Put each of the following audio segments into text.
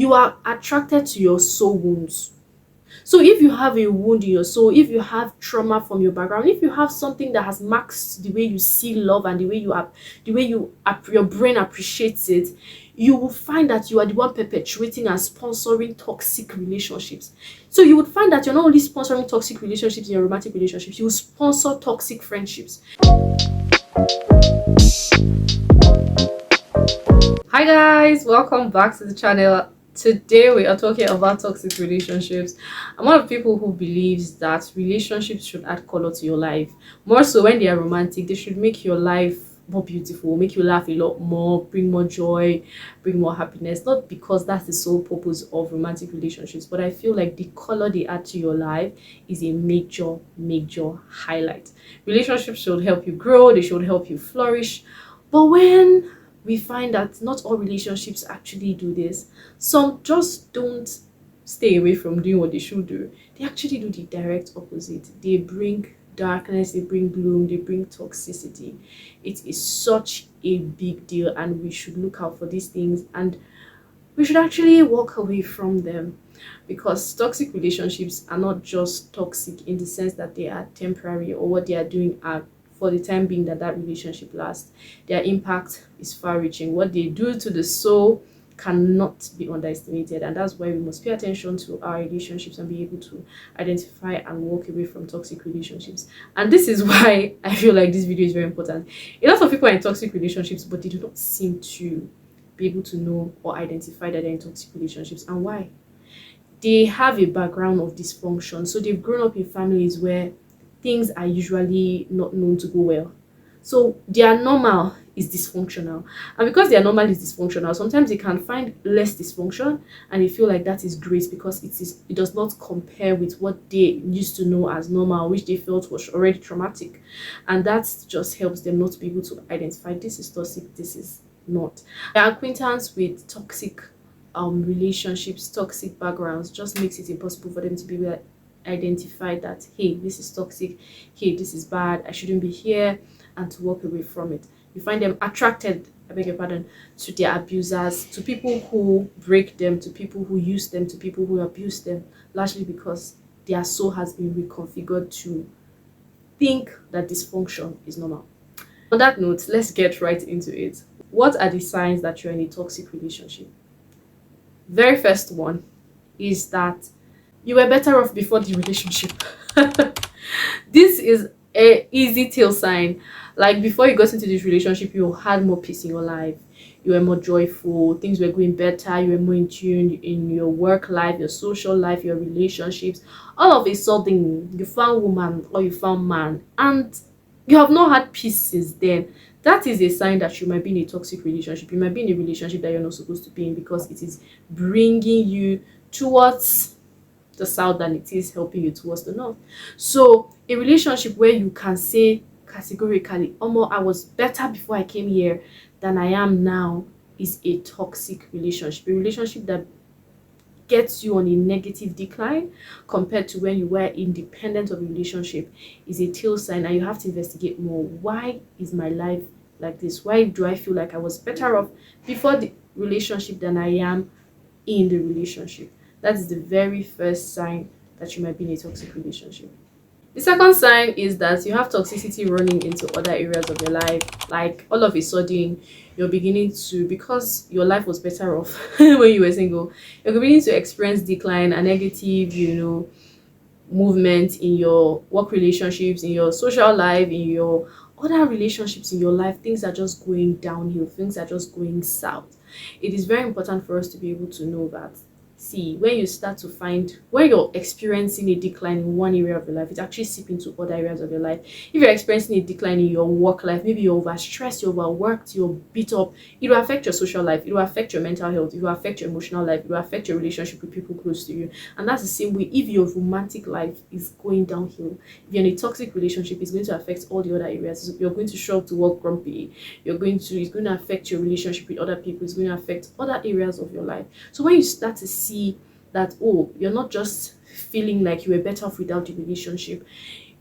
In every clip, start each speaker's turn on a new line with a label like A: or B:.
A: You are attracted to your soul wounds. So if you have a wound in your soul, if you have trauma from your background, if you have something that has marked the way you see love and the way you have, the way your brain appreciates it, you will find that you are the one perpetuating and sponsoring toxic relationships. So you would find that you're not only sponsoring toxic relationships in your romantic relationships, you will sponsor toxic friendships. Hi guys, welcome back to the channel. Today we are talking about toxic relationships. I'm one of the people who believes that relationships should add color to your life. More so when they are romantic, they should make your life more beautiful, make you laugh a lot more, bring more joy, bring more happiness. Not because that's the sole purpose of romantic relationships, but I feel like the color they add to your life is a major highlight. Relationships should help you grow, they should help you flourish. But when we find that not all relationships actually do this. Some just don't stay away from doing what they should do. They actually do the direct opposite. They bring darkness, they bring gloom, they bring toxicity. It is such a big deal, and we should look out for these things and we should actually walk away from them, because toxic relationships are not just toxic in the sense that they are temporary or what they are doing are for the time being that relationship lasts. Their impact is far reaching. What they do to the soul cannot be underestimated, and that's why we must pay attention to our relationships and be able to identify and walk away from toxic relationships. And this is why I feel like this video is very important. A lot of people are in toxic relationships, but they do not seem to be able to know or identify that they're in toxic relationships. And why? They have a background of dysfunction, so they've grown up in families where things are usually not known to go well. So their normal is dysfunctional. And because their normal is dysfunctional, sometimes they can find less dysfunction and they feel like that is great because it does not compare with what they used to know as normal, which they felt was already traumatic. And that just helps them not to be able to identify this is toxic, this is not. Their acquaintance with toxic relationships, toxic backgrounds just makes it impossible for them to be able to identify that, hey, this is toxic, hey, this is bad, I shouldn't be here, and to walk away from it. You find them attracted, I beg your pardon, to their abusers, to people who break them, to people who use them, to people who abuse them, largely because their soul has been reconfigured to think that dysfunction is normal. On that note, let's get right into it. What are the signs that you're in a toxic relationship? Very first one is that you were better off before the relationship. This is a easy tell sign. Like, before you got into this relationship, you had more peace in your life, you were more joyful, things were going better, you were more in tune in your work life, your social life, your relationships. All of a sudden you found woman or you found man and you have not had peace since then. That is a sign that you might be in a toxic relationship. You might be in a relationship that you're not supposed to be in, because it is bringing you towards the south than it is helping you towards the north. So a relationship where you can say categorically, I was better before I came here than I am now, is a toxic relationship. A relationship that gets you on a negative decline compared to when you were independent of a relationship is a tail sign, and you have to investigate more. Why is my life like this? Why do I feel like I was better off before the relationship than I am in the relationship? That is the very first sign that you might be in a toxic relationship. The second sign is that you have toxicity running into other areas of your life. Like, all of a sudden, you're beginning to, because your life was better off when you were single, you're beginning to experience decline and negative, movement in your work relationships, in your social life, in your other relationships in your life. Things are just going downhill, things are just going south. It is very important for us to be able to know that. See, when you start to find, when you're experiencing a decline in one area of your life, it actually seeps into other areas of your life. If you're experiencing a decline in your work life, maybe you're overstressed, you're overworked, you're beat up, it will affect your social life, it will affect your mental health, it will affect your emotional life, it will affect your relationship with people close to you. And that's the same way if your romantic life is going downhill. If you're in a toxic relationship, it's going to affect all the other areas. You're going to show up to work grumpy, it's going to affect your relationship with other people, it's going to affect other areas of your life. So when you start to see that, oh, you're not just feeling like you were better off without the relationship,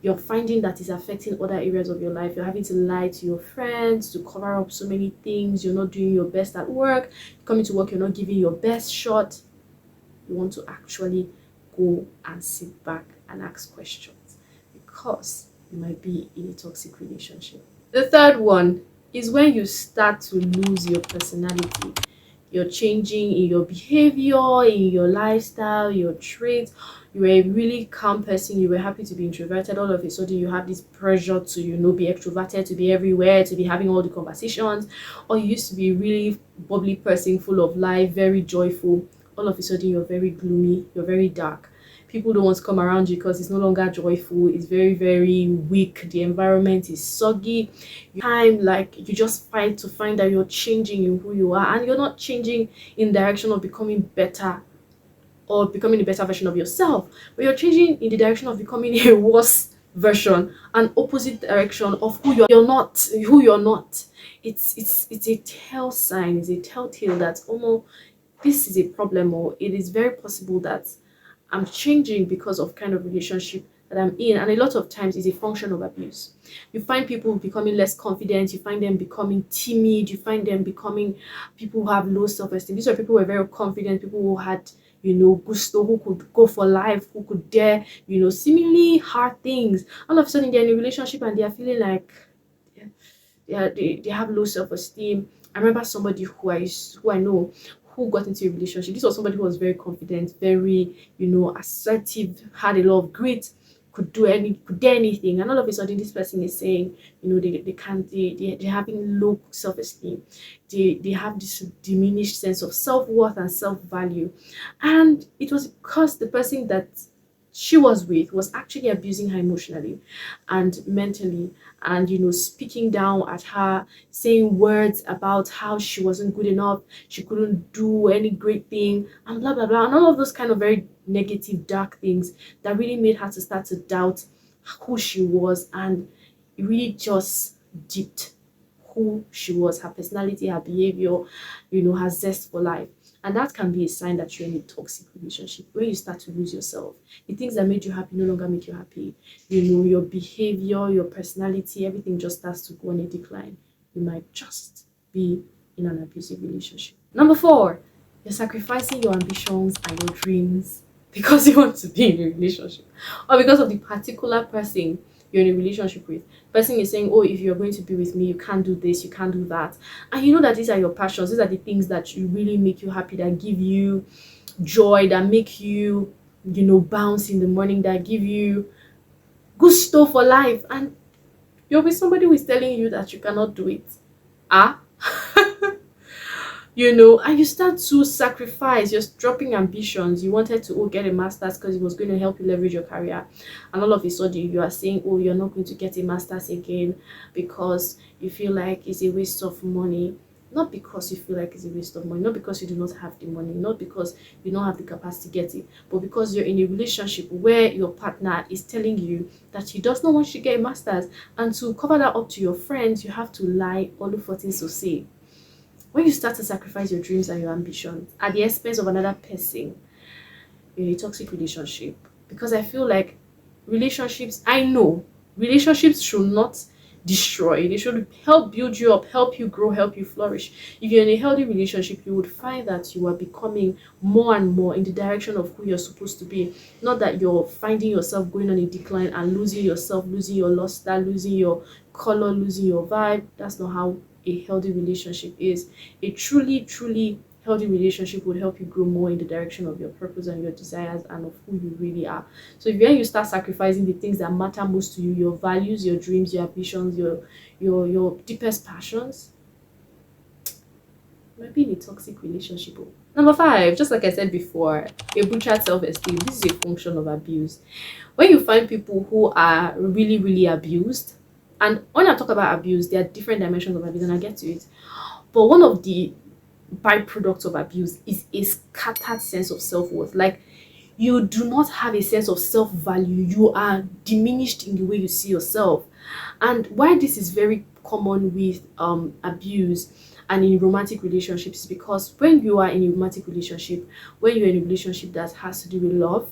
A: you're finding that it's affecting other areas of your life. You're having to lie to your friends to cover up so many things. You're not doing your best at work. Coming to work, you're not giving your best shot. you want to actually go and sit back and ask questions, because you might be in a toxic relationship. The third one is when you start to lose your personality. You're changing in your behavior, in your lifestyle, your traits. You were a really calm person, you were happy to be introverted. All of a sudden you have this pressure to, be extroverted, to be everywhere, to be having all the conversations. Or you used to be a really bubbly person, full of life, very joyful. All of a sudden you're very gloomy, you're very dark. People don't want to come around you because it's no longer joyful, it's very, very weak, the environment is soggy. Time, like, you just fight to find that you're changing in who you are, and you're not changing in direction of becoming better or becoming a better version of yourself, but you're changing in the direction of becoming a worse version, an opposite direction of who you're not. It's a tell sign, it's a telltale that, oh no, this is a problem, or it is very possible that I'm changing because of kind of relationship that I'm in. And a lot of times it's a function of abuse. You find people becoming less confident, you find them becoming timid, you find them becoming people who have low self-esteem. These are people who are very confident, people who had, gusto, who could go for life, who could dare, seemingly hard things. All of a sudden they're in a relationship and they are feeling like, yeah, they have low self-esteem. I remember somebody who I know, who got into a relationship. This was somebody who was very confident, very, assertive, had a lot of grit, could do anything. And all of a sudden this person is saying, they can't, they're having low self-esteem. They have this diminished sense of self-worth and self-value. And it was because the person that she was with was actually abusing her emotionally and mentally, and speaking down at her, saying words about how she wasn't good enough, she couldn't do any great thing, and blah blah blah, and all of those kind of very negative, dark things that really made her to start to doubt who she was, and it really just dipped who she was, her personality, her behavior, her zest for life. And that can be a sign that you're in a toxic relationship, when you start to lose yourself. The things that made you happy no longer make you happy. Your behavior, your personality, everything just starts to go on a decline. You might just be in an abusive relationship. Number 4, you're sacrificing your ambitions and your dreams because you want to be in a relationship, or because of the particular person you're in a relationship with. Person is saying, oh, if you're going to be with me, you can't do this, you can't do that. And you know that these are your passions, these are the things that you really make you happy, that give you joy, that make you, bounce in the morning, that give you gusto for life. And you're with somebody who is telling you that you cannot do it. Ah? And you start to sacrifice, you're dropping ambitions. You wanted to get a master's because it was going to help you leverage your career, and all of a sudden you are saying, oh, you're not going to get a master's again because you feel like it's a waste of money. Not because you feel like it's a waste of money, not because you do not have the money, not because you don't have the capacity to get it, but because you're in a relationship where your partner is telling you that he does not want you to get a master's, and to cover that up to your friends, you have to lie or look for things to say. When you start to sacrifice your dreams and your ambitions at the expense of another person, you're in a toxic relationship. Because I feel like relationships should not destroy. They should help build you up, help you grow, help you flourish. If you're in a healthy relationship, you would find that you are becoming more and more in the direction of who you're supposed to be. Not that you're finding yourself going on a decline and losing yourself, losing your luster, losing your color, losing your vibe. That's not how a healthy relationship is. A truly healthy relationship would help you grow more in the direction of your purpose and your desires and of who you really are. So when you start sacrificing the things that matter most to you, your values, your dreams, your ambitions, your deepest passions, you might be in a toxic relationship. Number 5, just like I said before, a butchered self-esteem. This is a function of abuse. When you find people who are really abused, and when I talk about abuse, there are different dimensions of abuse, and I'll get to it. But one of the byproducts of abuse is a scattered sense of self-worth. Like, you do not have a sense of self-value. You are diminished in the way you see yourself. And why this is very common with abuse and in romantic relationships is because when you are in a romantic relationship, when you're in a relationship that has to do with love,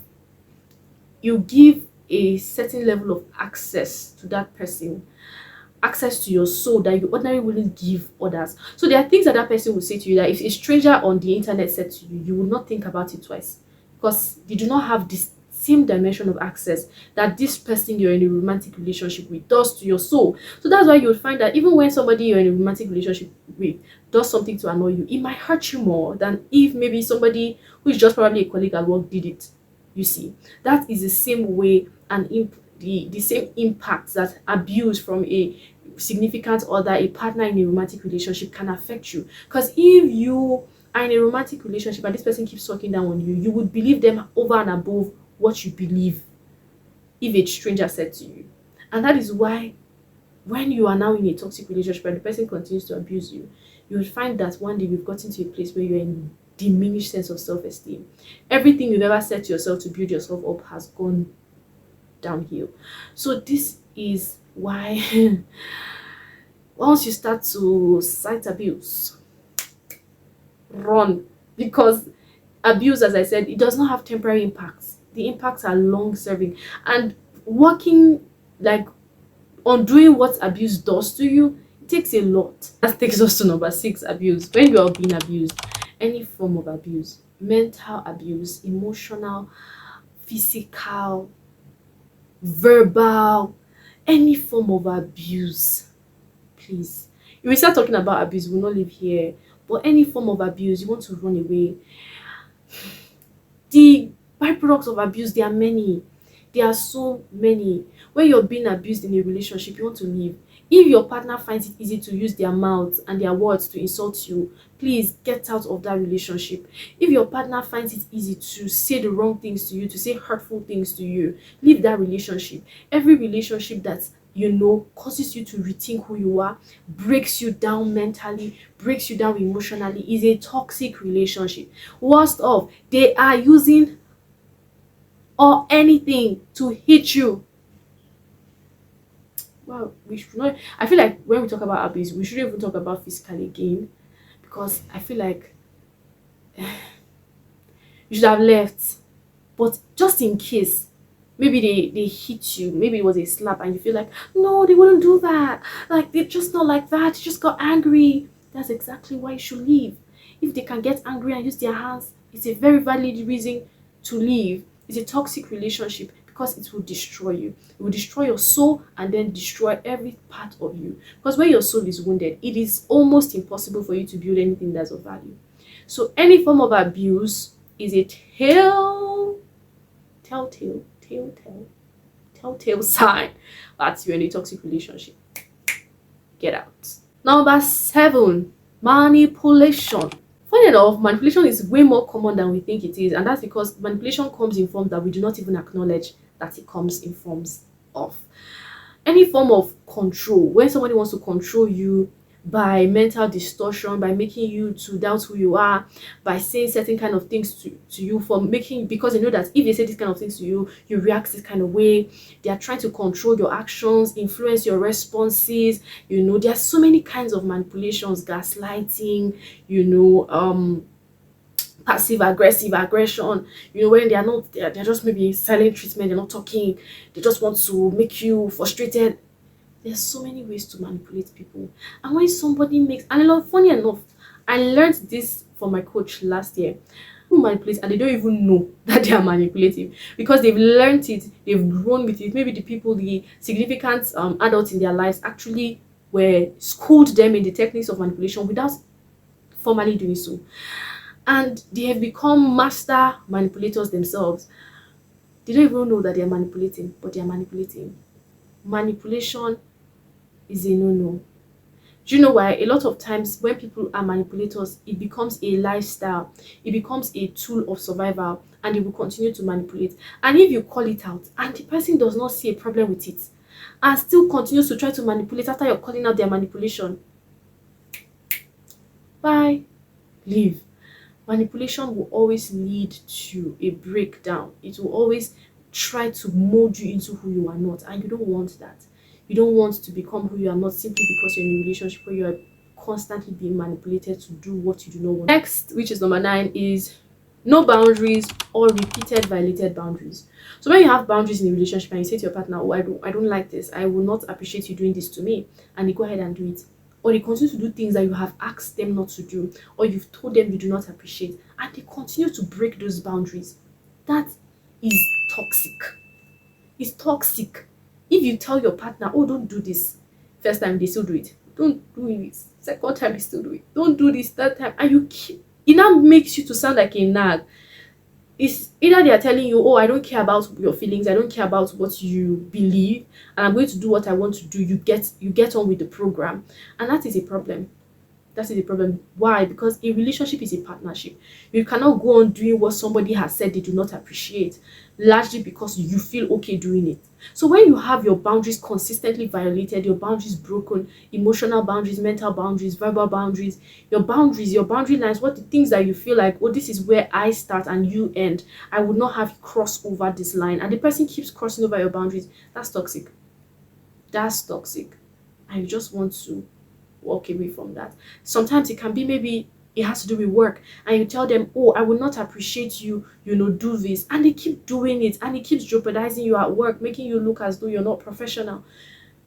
A: you give a certain level of access to that person, access to your soul that you ordinarily wouldn't give others. So there are things that person will say to you that if a stranger on the internet said to you, you will not think about it twice. because they do not have this same dimension of access that this person you're in a romantic relationship with does to your soul. So that's why you'll find that even when somebody you're in a romantic relationship with does something to annoy you, it might hurt you more than if maybe somebody who is just probably a colleague at work did it. You see, that is the same way and the same impact that abuse from a significant other, a partner in a romantic relationship can affect you. Because if you are in a romantic relationship and this person keeps talking down on you, you would believe them over and above what you believe if a stranger said to you. And that is why when you are now in a toxic relationship and the person continues to abuse you, you will find that one day you've gotten to a place where you're in diminished sense of self-esteem. Everything you've ever said to yourself to build yourself up has gone downhill. So this is why once you start to cite abuse, run, because abuse, as I said, it does not have temporary impacts. The impacts are long serving, and working like on doing what abuse does to you, it takes a lot. That takes us to number 6: abuse. When you are being abused, any form of abuse, mental abuse, emotional, physical, verbal, any form of abuse, please, if we start talking about abuse, we'll not live here. But any form of abuse, you want to run away. The byproducts of abuse, there are many. There are so many. When you're being abused in a relationship, you want to leave. If your partner finds it easy to use their mouths and their words to insult you, please get out of that relationship. If your partner finds it easy to say the wrong things to you, to say hurtful things to you, leave that relationship. Every relationship that causes you to rethink who you are, breaks you down mentally, breaks you down emotionally, is a toxic relationship. Worst of, they are using or anything to hit you. Well, we should not. I feel like when we talk about abuse, we shouldn't even talk about physical again, because I feel like you should have left. But just in case, maybe they hit you, maybe it was a slap, and you feel like, no, they wouldn't do that. Like, they're just not like that. They just got angry. That's exactly why you should leave. If they can get angry and use their hands, it's a very valid reason to leave. It's a toxic relationship because it will destroy you. It will destroy your soul and then destroy every part of you. Because when your soul is wounded, it is almost impossible for you to build anything that's of value. So any form of abuse is a telltale sign that you're in a toxic relationship. Get out. Number 7, manipulation. Funny enough, manipulation is way more common than we think it is, and that's because manipulation comes in forms that we do not even acknowledge that it comes in forms of. Any form of control, when somebody wants to control you by mental distortion, by making you to doubt who you are, by saying certain kind of things to you, because they know that if they say these kind of things to you, you react this kind of way. They are trying to control your actions, influence your responses. There are so many kinds of manipulations: gaslighting, passive aggressive aggression, when they're just maybe silent treatment, they're not talking, they just want to make you frustrated. There's so many ways to manipulate people. And when somebody funny enough, I learned this from my coach last year. Who manipulates and they don't even know that they are manipulative, because they've learned it, they've grown with it. Maybe the significant adults in their lives actually schooled them in the techniques of manipulation without formally doing so, and they have become master manipulators themselves. They don't even know that they are manipulating, but they are manipulating. Manipulation is a no-no. Do you know why? A lot of times when people are manipulators, it becomes a lifestyle, it becomes a tool of survival, and they will continue to manipulate. And if you call it out and the person does not see a problem with it and still continues to try to manipulate after you're calling out their manipulation, bye, leave. Manipulation will always lead to a breakdown. It will always try to mold you into who you are not, and you don't want that. You don't want to become who you are not simply because you're in a relationship where you are constantly being manipulated to do what you do not want. Next, which is number 9, is no boundaries or repeated violated boundaries. So when you have boundaries in a relationship and you say to your partner, oh, I don't like this, I will not appreciate you doing this to me, and they go ahead and do it, or they continue to do things that you have asked them not to do, or you've told them you do not appreciate, and they continue to break those boundaries, That is toxic. It's toxic. If you tell your partner, oh, don't do this, first time they still do it. Don't do it. Second time they still do it. Don't do this, third time. And you keep, it now makes you to sound like a nag. It's either they are telling you, oh, I don't care about your feelings, I don't care about what you believe, and I'm going to do what I want to do. You get on with the program. And that is a problem. That is the problem. Why? Because a relationship is a partnership. You cannot go on doing what somebody has said they do not appreciate, largely because you feel okay doing it. So when you have your boundaries consistently violated, your boundaries broken, emotional boundaries, mental boundaries, verbal boundaries, your boundary lines, what the things that you feel like, oh, this is where I start and you end. I would not have you cross over this line. And the person keeps crossing over your boundaries. That's toxic. That's toxic. And you just want to walk away from that. Sometimes it can be, maybe it has to do with work, and you tell them, oh, I will not appreciate you, do this, and they keep doing it, and it keeps jeopardizing you at work, making you look as though you're not professional.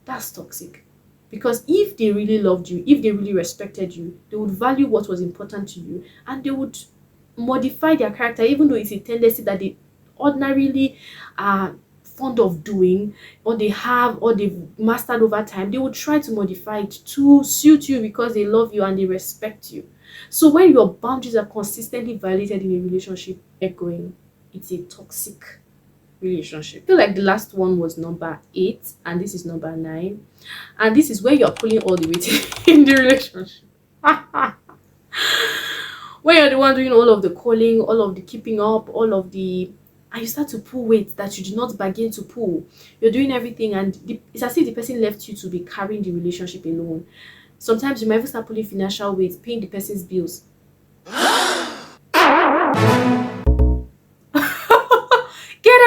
A: That's toxic. Because if they really loved you, if they really respected you, they would value what was important to you, and they would modify their character, even though it's a tendency that they ordinarily are fond of doing, or they have, or they've mastered over time. They will try to modify it to suit you because they love you and they respect you. So when your boundaries are consistently violated in a relationship, they're going, it's a toxic relationship. I feel like the last one was number 8, and this is number 9, and this is where you're pulling all the weight in the relationship. When you're the one doing all of the calling, all of the keeping up, all of the, and you start to pull weight that you did not begin to pull. You're doing everything, and it's as if the person left you to be carrying the relationship alone. Sometimes you might even start pulling financial weight, paying the person's bills. Get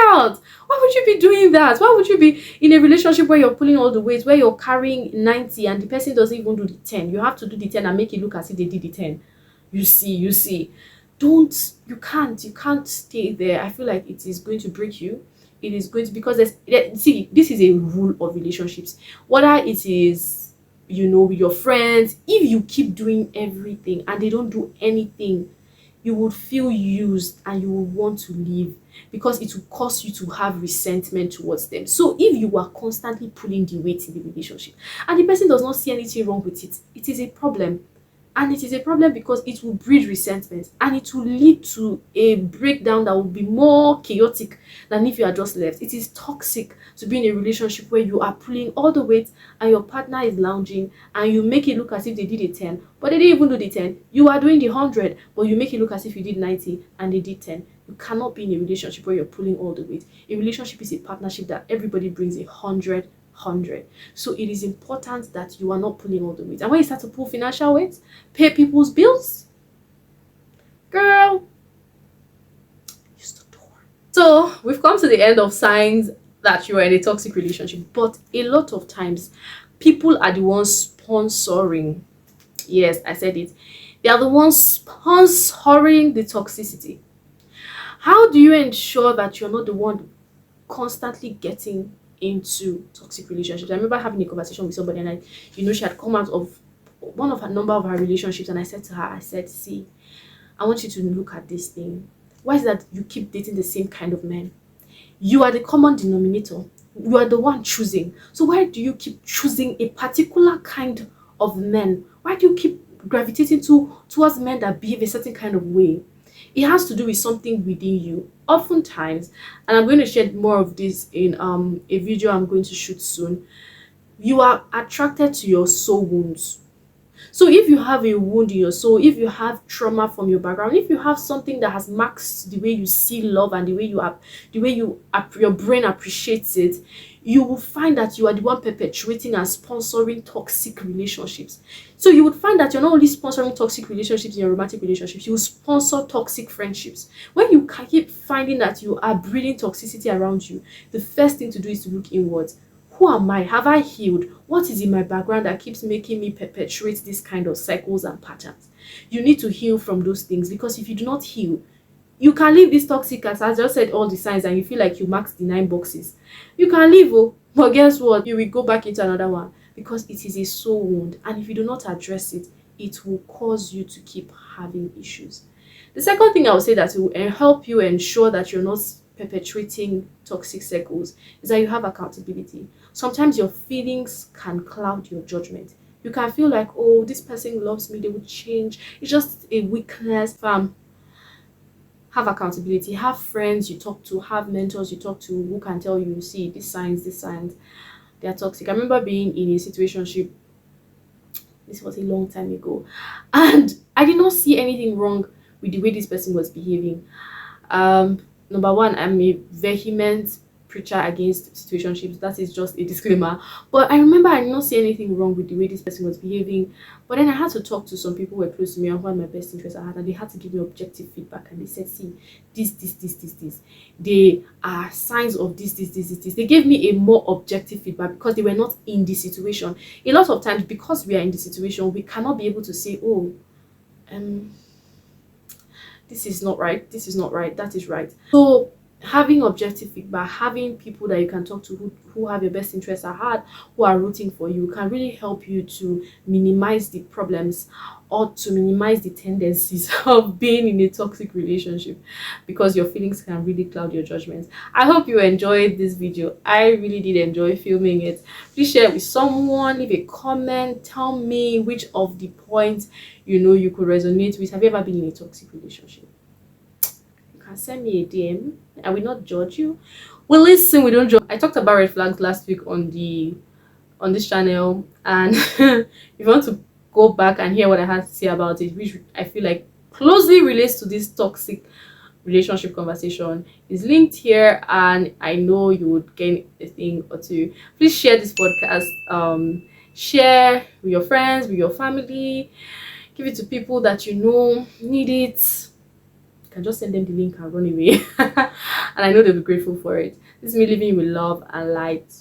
A: out! Why would you be doing that? Why would you be in a relationship where you're pulling all the weight, where you're carrying 90 and the person doesn't even do the 10? You have to do the 10 and make it look as if they did the 10. You see. You can't stay there. I feel like it is going to break you. It is going to, because see, this is a rule of relationships. Whether it is, with your friends, if you keep doing everything and they don't do anything, you would feel used and you will want to leave, because it will cause you to have resentment towards them. So if you are constantly pulling the weight in the relationship and the person does not see anything wrong with it, it is a problem. And it is a problem because it will breed resentment, and it will lead to a breakdown that will be more chaotic than if you are just left. It is toxic to be in a relationship where you are pulling all the weight and your partner is lounging, and you make it look as if they did a 10, but they didn't even do the 10. You are doing the 100, but you make it look as if you did 90 and they did 10. You cannot be in a relationship where you're pulling all the weight. A relationship is a partnership that everybody brings 100. So it is important that you are not pulling all the weight. And when you start to pull financial weight, pay people's bills, girl, use the door. So we've come to the end of signs that you are in a toxic relationship. But a lot of times, people are the ones sponsoring. Yes, I said it. They are the ones sponsoring the toxicity. How do you ensure that you're not the one constantly getting into toxic relationships? I remember having a conversation with somebody, and she had come out of one of a number of her relationships, and I said to her, I said, see, I want you to look at this thing. Why is that you keep dating the same kind of men? You are the common denominator. You are the one choosing. So why do you keep choosing a particular kind of men? Why do you keep gravitating towards men that behave a certain kind of way? It has to do with something within you. Oftentimes, and I'm going to share more of this in a video I'm going to shoot soon, you are attracted to your soul wounds. So if you have a wound in your soul, if you have trauma from your background, if you have something that has marked the way you see love and the way your brain appreciates it, you will find that you are the one perpetuating and sponsoring toxic relationships. So you would find that you're not only sponsoring toxic relationships in your romantic relationships, you will sponsor toxic friendships. When you keep finding that you are breeding toxicity around you, the first thing to do is to look inwards. Who am I? Have I healed? What is in my background that keeps making me perpetuate this kind of cycles and patterns? You need to heal from those things, because if you do not heal, you can leave this toxic, as I just said, all the signs, and you feel like you marked the 9 boxes. You can leave, but guess what? You will go back into another one, because it is a soul wound, and if you do not address it, it will cause you to keep having issues. The second thing I would say that will help you ensure that you're not perpetuating toxic circles is that you have accountability. Sometimes your feelings can cloud your judgment. You can feel like, oh, this person loves me, they would change. It's just a weakness. Have accountability. Have friends you talk to, have mentors you talk to who can tell you, see, these signs, they are toxic. I remember being in a situationship. This was a long time ago, and I did not see anything wrong with the way this person was behaving. Number one, I'm a vehement preacher against situationships. That is just a disclaimer. But I remember I did not see anything wrong with the way this person was behaving. But then I had to talk to some people who were close to me and who had my best interests at heart, and they had to give me objective feedback. And they said, see, this. They are signs of this. They gave me a more objective feedback because they were not in the situation. A lot of times, because we are in the situation, we cannot be able to say, oh, this is not right, that is right. So having objective feedback, having people that you can talk to who have your best interests at heart, who are rooting for you, can really help you to minimize the problems or to minimize the tendencies of being in a toxic relationship, because your feelings can really cloud your judgment. I hope you enjoyed this video. I really did enjoy filming it. Please share it with someone, leave a comment, tell me which of the points you could resonate with. Have you ever been in a toxic relationship? You can send me a DM. I will not judge you. We listen, we don't judge. I talked about red flags last week on this channel, and if you want to go back and hear what I had to say about it, which I feel like closely relates to this toxic relationship conversation, is linked here, and I know you would gain a thing or two. Please share this podcast. Share with your friends, with your family. Give it to people that you know need it. You can just send them the link and run away. And I know they'll be grateful for it. This is me leaving you with love and light.